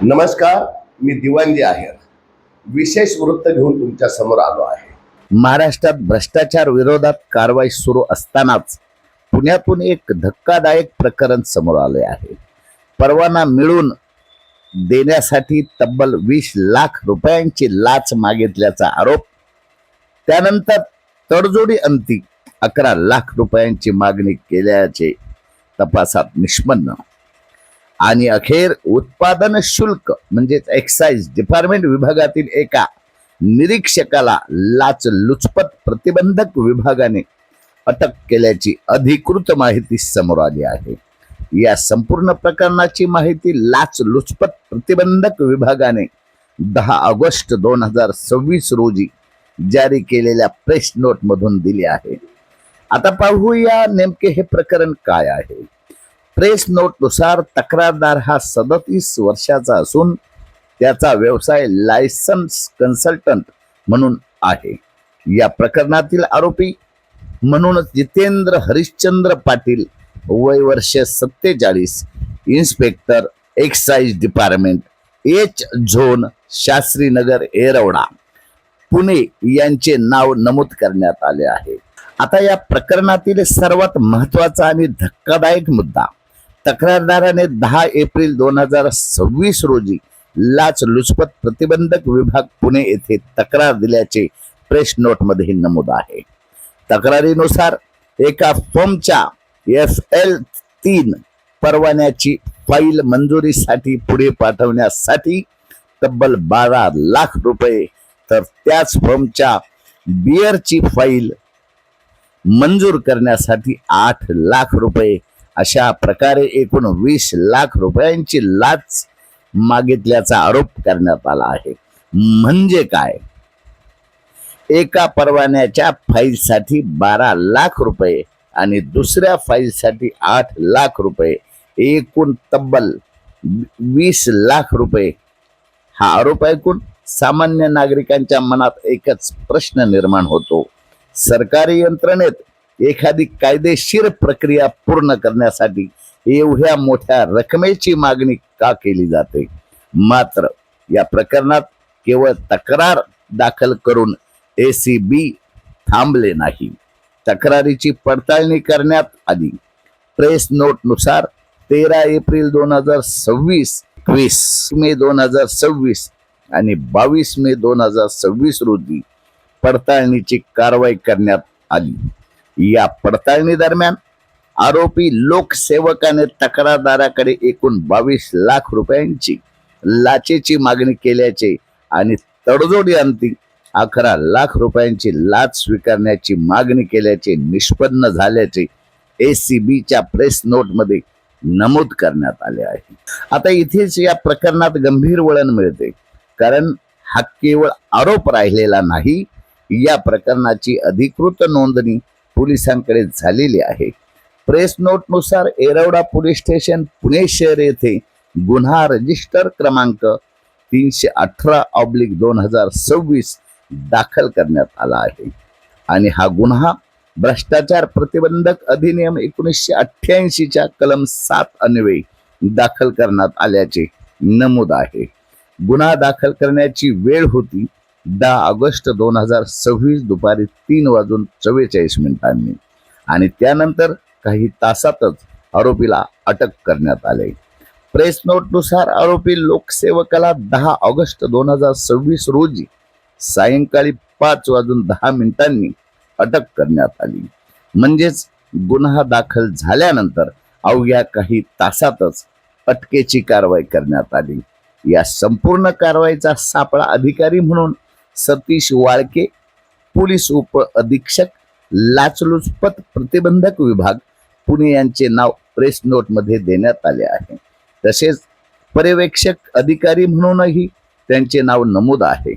नमस्कार, मी दिवाणजी आहेर विशेष वृत्त घेऊन तुमच्या समोर आलो आहे। महाराष्ट्रात भ्रष्टाचार विरोधात कारवाई सुरू असतानाच पुण्यातून एक धक्कादायक प्रकरण समोर आले आहे। परवाना मिळून देण्यासाठी तब्बल 20 लाख रुपयांची लाच मागितल्याचा आरोप, त्यानंतर तडजोडी अंती 11 लाख रुपयांची मागणी केल्याचे तपासात निष्पन्न आणि अखेर उत्पादन शुल्क म्हणजेच एक्साइज डिपार्टमेंट विभागातील एका निरीक्षकाला लाचलुचपत प्रतिबंधक विभागाने अटक केल्याची अधिकृत माहिती समोर आली आहे। या संपूर्ण प्रकरणाची माहिती लाचलुचपत प्रतिबंधक विभागाने 10 ऑगस्ट 2026 रोजी जारी केलेल्या प्रेस नोट मधून दिली आहे। आता पाहूया नेमके हे प्रकरण काय आहे। प्रेस नोट नुसार तक्रारदार हा 37 वर्षाचा असून त्याचा व्यवसाय लायसन्स कन्सल्टंट म्हणून आहे। या प्रकरणातील आरोपी म्हणून जितेंद्र हरिश्चंद्र पाटील, वय वर्ष 47, inspector excise department, H zone, Shastrinagar, Yerawada, Pune यांचे नाव नमूद करण्यात आले आहे। आता या प्रकरणातील सर्वात महत्त्वाचा आणि धक्कादायक मुद्दा, तक्रारदाराने 10 एप्रिल 2026 रोजी लाचलुचपत प्रतिबंधक विभाग पुणे येथे तक्रार दिल्याचे प्रेस नोट मध्ये नमूद आहे। तक्रारीनुसार एका फर्मच्या FL3 परवान्याची फाईल मंजुरीसाठी पुढे पाठवण्यासाठी तब्बल 12 लाख रुपये, तर त्याच फर्मच्या बियरची फाईल मंजूर करण्यासाठी 8 लाख रुपये, अशा प्रकारे एकूण 20 लाख रुपयांची लाच मागितल्याचा आरोप करण्यात आला आहे। म्हणजे काय, एका परवान्याच्या फाईलसाठी 12 लाख रुपये आणि दुसऱ्या फाईलसाठी 8 लाख रुपये, एकूण तब्बल 20 लाख रुपये। हा आरोप ऐकून सामान्य नागरिकांच्या मनात एकच प्रश्न निर्माण होतो, सरकारी यंत्रणेत एखादी कायदेशीर प्रक्रिया पूर्ण करण्यासाठी एवढ्या मोठ्या रकमेची मागणी का केली जाते? मात्र या प्रकरणात केवळ तक्रार दाखल करून ACB थांबले नाही, तक्रारीची पडताळणी करण्यात आली। प्रेस नोट नुसार 13 एप्रिल 2026, 21 मे 2026 आणि 22 मे 2026 रोजी पडताळणीची कारवाई करण्यात आली। या पडताळणी दरम्यान आरोपी लोकसेवकाने तक्रारदाराकडे एकूण 22 लाख रुपयांची लाचेची मागणी केल्याचे आणि तडजोडी अंती 11 लाख रुपयांची लाच स्वीकारण्याची मागणी केल्याचे निष्पन्न झाल्याचे ACBच्या प्रेस नोट मध्ये नमूद करण्यात आले आहे। आता इथेच या प्रकरणात गंभीर वळण मिळते, कारण हा केवळ आरोप राहिलेला नाही, या प्रकरणाची अधिकृत नोंदणी पोलिसांकडे झालेली आहे। प्रेस नोट नुसार येरवडा पोलीस स्टेशन पुणे शहर येथे गुन्हा रजिस्टर क्रमांक 318/2026 दाखल करण्यात आला आहे आणि हा गुन्हा भ्रष्टाचार प्रतिबंधक अधिनियम 1988च्या कलम 7 अन्वये दाखल करण्यात आल्याचे नमूद आहे। गुन्हा दाखल करण्याची वेळ होती 10 ऑगस्ट 2026 दुपारी 3:44 आणि त्यानंतर काही तासातच आरोपीला अटक करण्यात आली। प्रेस नोट नुसार आरोपी लोकसेवकाला 10 ऑगस्ट 2026 रोजी सायंकाळी 5:10 अटक करण्यात आली। म्हणजेच गुन्हा दाखल झाल्यानंतर अवघ्या काही तासातच अटकेची कारवाई करण्यात आली। या संपूर्ण कारवाईचा सापळा अधिकारी म्हणून सतीश वाळके, पोलीस उप अधीक्षक लाचलुचपत प्रतिबंधक विभाग पुणे यांचे नाव प्रेस नोट मध्ये देण्यात आले आहे। तसेच पर्यवेक्षक अधिकारी म्हणूनही त्यांचे नाव नमूद आहे।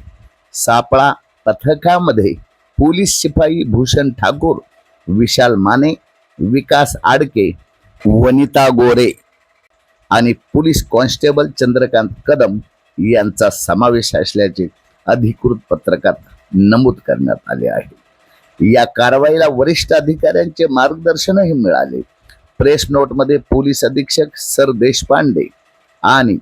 सापळा पथकामध्ये पोलीस शिपाई भूषण ठाकूर, विशाल माने, विकास आडके, वनिता गोरे आणि पोलीस कॉन्स्टेबल चंद्रकांत कदम यांचा समावेश असल्याचे अधिकृत पत्रकात नमूद करण्यात आले आहे। या कारवाईला वरिष्ठ अधिकाऱ्यांचे मार्गदर्शनही मिळाले। प्रेस नोट मध्ये पोलीस अधीक्षक सर देशपांडे आणि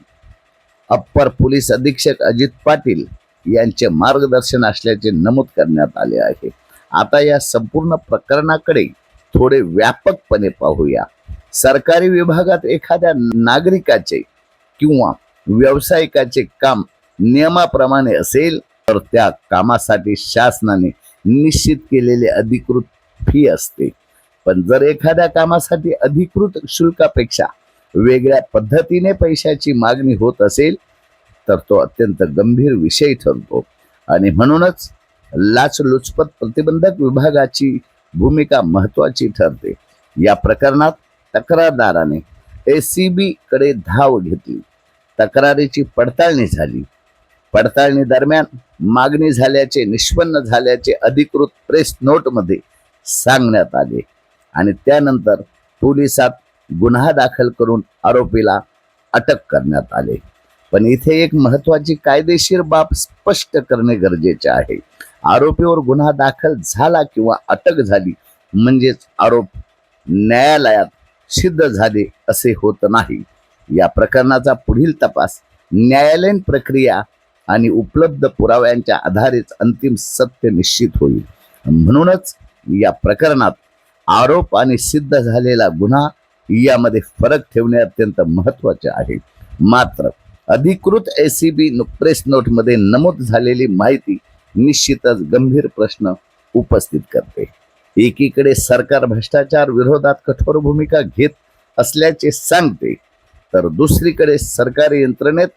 अप्पर पोलीस अधीक्षक अजित पाटील यांचे मार्गदर्शन असल्याचे नमूद करण्यात आले आहे. आता या संपूर्ण प्रकरणाकडे थोडे व्यापकपणे पाहूया. सरकारी विभागात एखाद्या नागरिकाचे किंवा व्यावसायिकाचे काम नियमाप्रमाणे असेल तर त्या कामासाठी शासनाने निश्चित केलेले अधिकृत फी असते. पण जर एखाद्या कामासाठी अधिकृत शुल्कापेक्षा वेगळ्या पद्धतीने पैशाची मागणी होत असेल तर तो अत्यंत गंभीर विषय ठरतो आणि म्हणूनच लाचलुचपत प्रतिबंधक विभागाची भूमिका महत्वाची ठरते. या प्रकरणात तक्रारदाराने ACB कडे धाव घेतली. तक्रारीची पडताळणी झाली. पडताळणी दरम्यान मागणी झाल्याचे निष्पन्न झाल्याचे अधिकृत प्रेस नोटमध्ये सांगण्यात आले आणि त्यानंतर पोलिसात गुन्हा दाखल करून आरोपीला अटक करण्यात आले. पण इथे एक महत्वाची कायदेशीर बाब स्पष्ट करणे गरजेचे आहे. आरोपीवर गुन्हा दाखल झाला किंवा अटक झाली म्हणजेच आरोप न्यायालयात सिद्ध झाले असे होत नाही. या प्रकरणाचा पुढील तपास न्यायालयीन प्रक्रिया आणि उपलब्ध पुराव्यांच्या आधारेच अंतिम सत्य निश्चित होईल. म्हणूनच या प्रकरणात आरोप आणि सिद्ध झालेला गुन्हा यामध्ये फरक ठेवणे अत्यंत महत्वाचे आहे. मात्र अधिकृत ACB प्रेस नोटमध्ये नमूद झालेली माहिती निश्चितच गंभीर प्रश्न उपस्थित करते. एकीकडे सरकार भ्रष्टाचार विरोधात कठोर भूमिका घेत असल्याचे सांगते तर दुसरीकडे सरकारी यंत्रणेत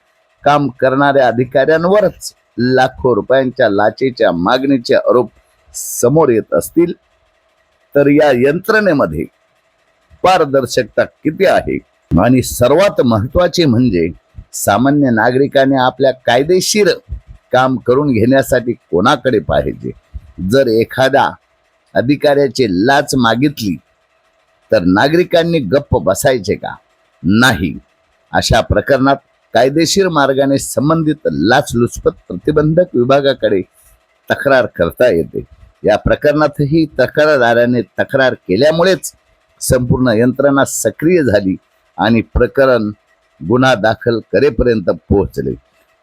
काम करणाऱ्या अधिकाऱ्यांवरच लाखो रुपयांच्या लाचेच्या मागणीचे आरोप समोर येत असतील तर या यंत्रणेमध्ये पारदर्शकता किती आहे आणि सर्वात महत्वाचे म्हणजे सामान्य नागरिकाने आपल्या कायदेशीर काम करून घेण्यासाठी कोणाकडे पाहिजे. जर एखाद्या अधिकाऱ्याची लाच मागितली तर नागरिकांनी गप्प बसायचे का? नाही. अशा प्रकरणात कायदेशीर मार्गाने संबंधित लाचलुचपत प्रतिबंधक विभागाकडे तक्रार करता येते. या प्रकरणातही तक्रारदाराने तक्रार केल्यामुळेच संपूर्ण यंत्रणा सक्रिय झाली आणि प्रकरण गुन्हा दाखल करेपर्यंत पोहोचले.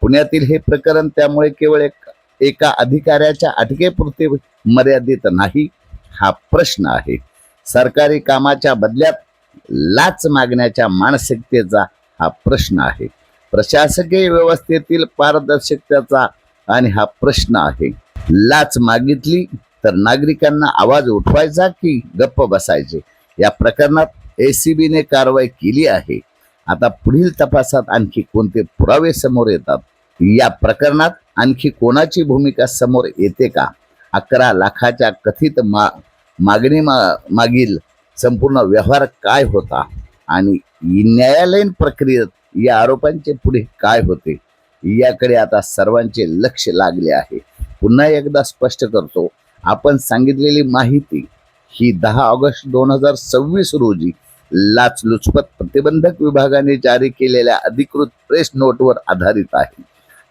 पुण्यातील हे प्रकरण त्यामुळे केवळ एका अधिकाऱ्याच्या अटकेपुरते मर्यादित नाही हा प्रश्न आहे. सरकारी कामाच्या बदल्यात लाच मागण्याच्या मानसिकतेचा हा प्रश्न आहे. प्रशासकीय व्यवस्थेतील पारदर्शकतेचा आणि हा प्रश्न आहे. लाच मागितली तर नागरिकांना आवाज उठवायचा की गप्प बसायचे? या प्रकरणात ACB ने कारवाई केली आहे. आता पुढील तपासात आणखी कोणते पुरावे समोर येतात? या प्रकरणात आणखी कोणाची भूमिका समोर येते का? 11 लाखाच्या कथित मागणी मागील संपूर्ण व्यवहार काय होता आणि न्यायालयीन प्रक्रियेत या आरोपांचे पुढे काय होते याकडे आता सर्वांचे लक्ष लागले आहे. पुन्हा एकदा स्पष्ट करतो, आपण सांगितलेली माहिती ही 10 ऑगस्ट 2026 रोजी लाचलुचपत प्रतिबंधक विभागाने जारी केलेल्या अधिकृत प्रेस नोटवर आधारित आहे.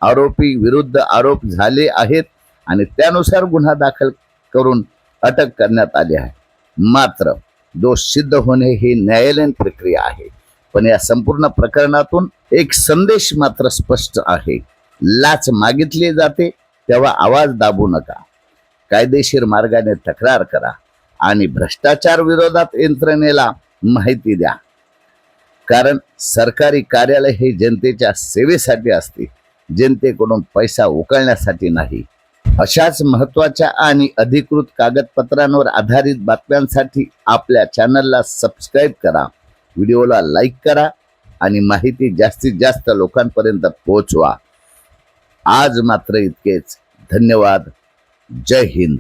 आरोपी विरुद्ध आरोप झाले आहेत आणि त्यानुसार गुन्हा दाखल करून अटक करण्यात आली आहे. मात्र दोष सिद्ध होणे ही न्यायालयीन प्रक्रिया आहे. पण या संपूर्ण प्रकरणातून एक संदेश मात्र स्पष्ट आहे. लाच मागितली जाते तेव्हा आवाज दाबू नका. कायदेशीर मार्गाने तक्रार करा आणि भ्रष्टाचार विरोधात यंत्रणेला माहिती द्या. कारण सरकारी कार्यालय हे जनतेच्या सेवेसाठी असते, जनतेकडून पैसा उकळण्यासाठी नाही. अशाच महत्त्वाच्या आणि अधिकृत कागदपत्रांवर आधारित बातम्यांसाठी आपल्या चॅनलला सबस्क्राईब करा, व्हिडिओला लाईक करा आणि माहिती जास्तीत जास्त लोकांपर्यंत पोहोचवा. आज मात्र इतकेच. धन्यवाद. जय हिंद.